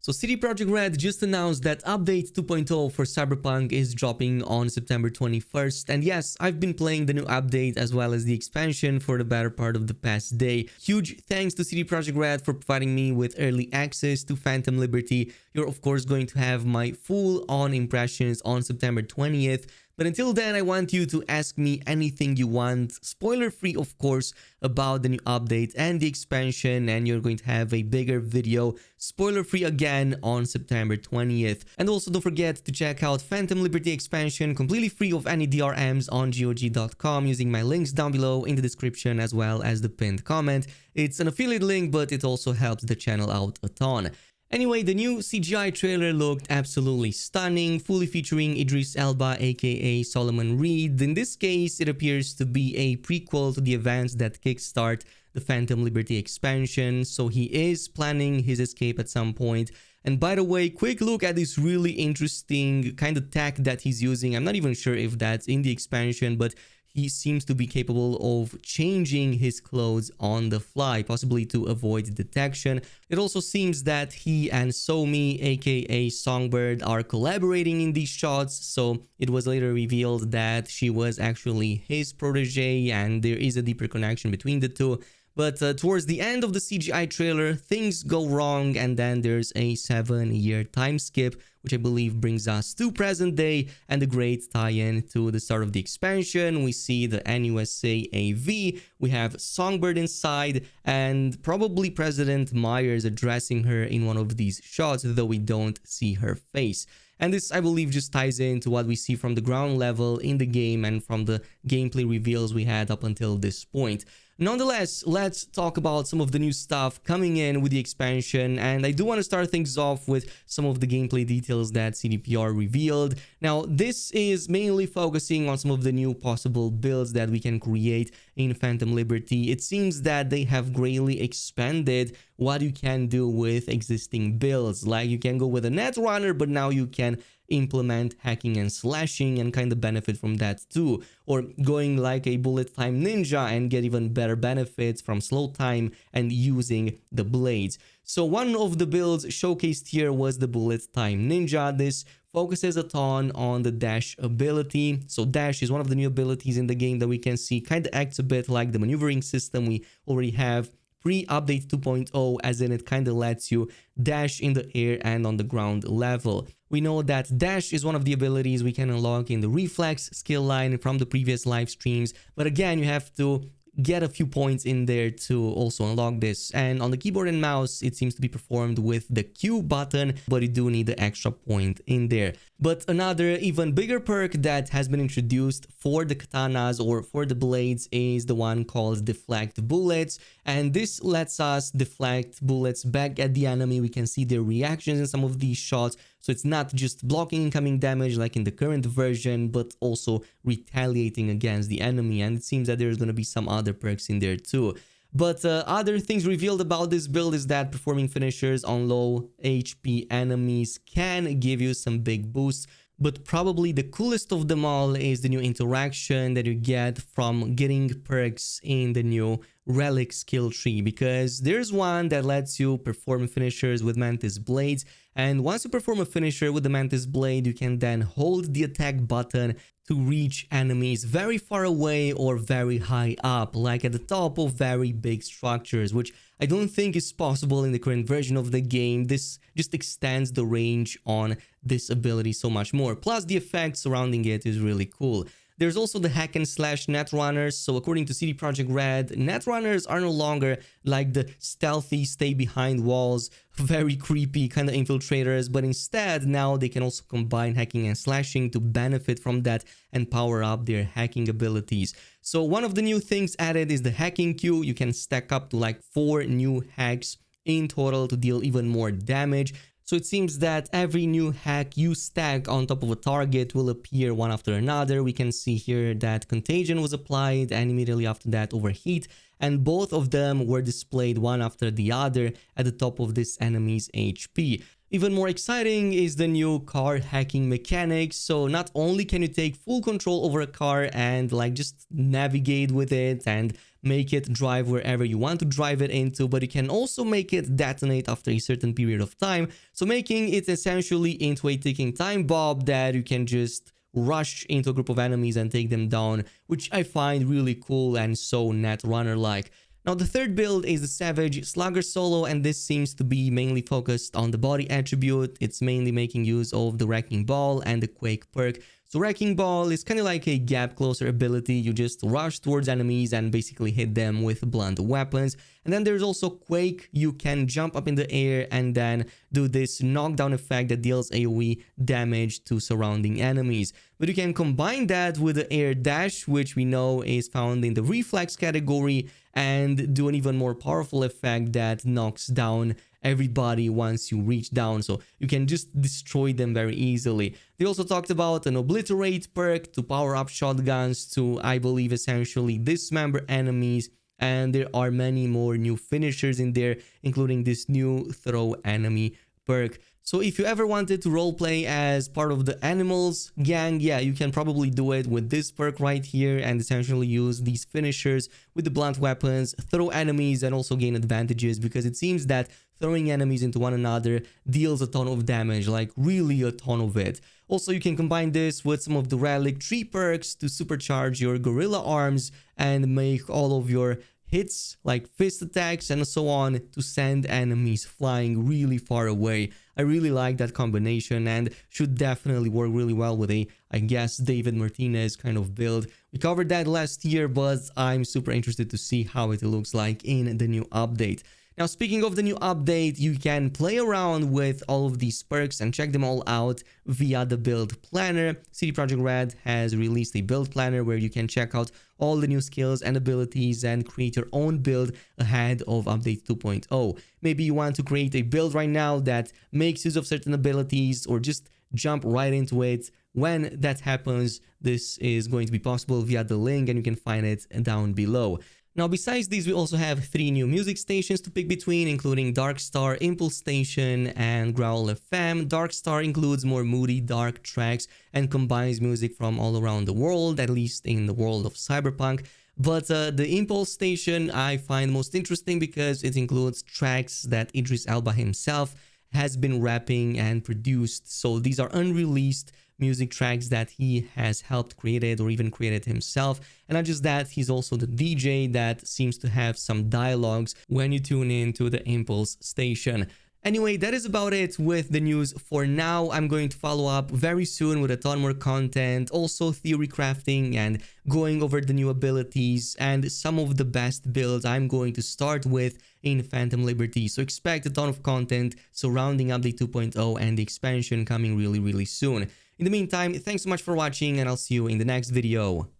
So CD Projekt Red just announced that update 2.0 for Cyberpunk is dropping on September 21st. And yes, I've been playing the new update as well as the expansion for the better part of the past day. Huge thanks to CD Projekt Red for providing me with early access to Phantom Liberty. You're of course going to have my full-on impressions on September 20th. But until then, I want you to ask me anything you want, spoiler-free of course, about the new update and the expansion, and you're going to have a bigger video, spoiler-free again, on September 20th. And also don't forget to check out Phantom Liberty expansion completely free of any DRMs on GOG.com using my links down below in the description as well as the pinned comment. It's an affiliate link, but it also helps the channel out a ton. Anyway, the new CGI trailer looked absolutely stunning, fully featuring Idris Elba aka Solomon Reed. In this case, it appears to be a prequel to the events that kickstart the Phantom Liberty expansion, so he is planning his escape at some point. And by the way, quick look at this really interesting kind of tech that he's using. I'm not even sure if that's in the expansion, but he seems to be capable of changing his clothes on the fly, possibly to avoid detection. It also seems that he and Somi, aka Songbird, are collaborating in these shots, so it was later revealed that she was actually his protege and there is a deeper connection between the two. But towards the end of the CGI trailer, things go wrong and then there's a 7-year time skip, which I believe brings us to present day and a great tie-in to the start of the expansion. We see the NUSA AV, we have Songbird inside, and probably President Myers addressing her in one of these shots, though we don't see her face. And this, I believe, just ties into what we see from the ground level in the game and from the gameplay reveals we had up until this point. Nonetheless, let's talk about some of the new stuff coming in with the expansion, and I do want to start things off with some of the gameplay details that CDPR revealed. Now, this is mainly focusing on some of the new possible builds that we can create in Phantom Liberty. It seems that they have greatly expanded what you can do with existing builds. Like, you can go with a Netrunner, but now you can implement hacking and slashing and kind of benefit from that too, or going like a bullet time ninja and get even better benefits from slow time and using the blades. So one of the builds showcased here was the bullet time ninja. This focuses a ton on the dash ability. So dash is one of the new abilities in the game that we can see kind of acts a bit like the maneuvering system we already have pre-update 2.0, as in it kind of lets you dash in the air and on the ground level. We know that dash is one of the abilities we can unlock in the reflex skill line from the previous live streams, but again, you have to get a few points in there to also unlock this. And on the keyboard and mouse, it seems to be performed with the Q button, but you do need the extra point in there. But another even bigger perk that has been introduced for the katanas or for the blades is the one called Deflect Bullets. And this lets us deflect bullets back at the enemy. We can see their reactions in some of these shots. So it's not just blocking incoming damage like in the current version, but also retaliating against the enemy. And it seems that there's going to be some other perks in there too. But other things revealed about this build is that performing finishers on low HP enemies can give you some big boosts. But probably the coolest of them all is the new interaction that you get from getting perks in the new relic skill tree, because there's one that lets you perform finishers with Mantis Blades, and once you perform a finisher with the Mantis Blade, you can then hold the attack button to reach enemies very far away or very high up, like at the top of very big structures, which I don't think is possible in the current version of the game. This just extends the range on this ability so much more. Plus, the effect surrounding it is really cool. There's also the hack and slash netrunners. So according to CD Projekt Red, netrunners are no longer like the stealthy, stay behind walls, very creepy kind of infiltrators, but instead now they can also combine hacking and slashing to benefit from that and power up their hacking abilities. So one of the new things added is the hacking queue. You can stack up to like 4 new hacks in total to deal even more damage. So it seems that every new hack you stack on top of a target will appear one after another. We can see here that Contagion was applied and immediately after that Overheat, and both of them were displayed one after the other at the top of this enemy's HP. Even more exciting is the new car hacking mechanics. So not only can you take full control over a car and like just navigate with it and make it drive wherever you want to drive it into, but you can also make it detonate after a certain period of time, so making it essentially into a ticking time bomb that you can just rush into a group of enemies and take them down, which I find really cool and so Netrunner-like. Now, the third build is the Savage Slugger Solo, and this seems to be mainly focused on the body attribute. It's mainly making use of the Wrecking Ball and the Quake perk. So Wrecking Ball is kind of like a gap closer ability. You just rush towards enemies and basically hit them with blunt weapons. And then there's also Quake. You can jump up in the air and then do this knockdown effect that deals AoE damage to surrounding enemies. But you can combine that with the Air Dash, which we know is found in the Reflex category, and do an even more powerful effect that knocks down everybody once you reach down, so you can just destroy them very easily. They also talked about an Obliterate perk to power up shotguns to, I believe, essentially dismember enemies, and there are many more new finishers in there, including this new Throw Enemy perk. So if you ever wanted to roleplay as part of the Animals gang, yeah, you can probably do it with this perk right here and essentially use these finishers with the blunt weapons, throw enemies, and also gain advantages, because it seems that throwing enemies into one another deals a ton of damage, like really a ton of it. Also, you can combine this with some of the Relic Tree perks to supercharge your Gorilla Arms and make all of your hits like fist attacks and so on to send enemies flying really far away. I really like that combination and should definitely work really well with a, I guess, David Martinez kind of build. We covered that last year, but I'm super interested to see how it looks like in the new update. Now, speaking of the new update, you can play around with all of these perks and check them all out via the build planner. CD Projekt Red has released a build planner where you can check out all the new skills and abilities and create your own build ahead of update 2.0. Maybe you want to create a build right now that makes use of certain abilities, or just jump right into it. When that happens, this is going to be possible via the link, and you can find it down below. Now, besides these, we also have 3 new music stations to pick between, including Darkstar, Impulse Station, and Growl FM. Darkstar includes more moody, dark tracks and combines music from all around the world, at least in the world of Cyberpunk. But the Impulse Station I find most interesting because it includes tracks that Idris Elba himself has been rapping and produced. So these are unreleased music tracks that he has helped created or even created himself. And not just that, he's also the DJ that seems to have some dialogues when you tune into the Impulse Station. Anyway, that is about it with the news for now. I'm going to follow up very soon with a ton more content, also theory crafting and going over the new abilities and some of the best builds I'm going to start with in Phantom Liberty. So expect a ton of content surrounding update 2.0 and the expansion coming really soon. In the meantime, thanks so much for watching, and I'll see you in the next video.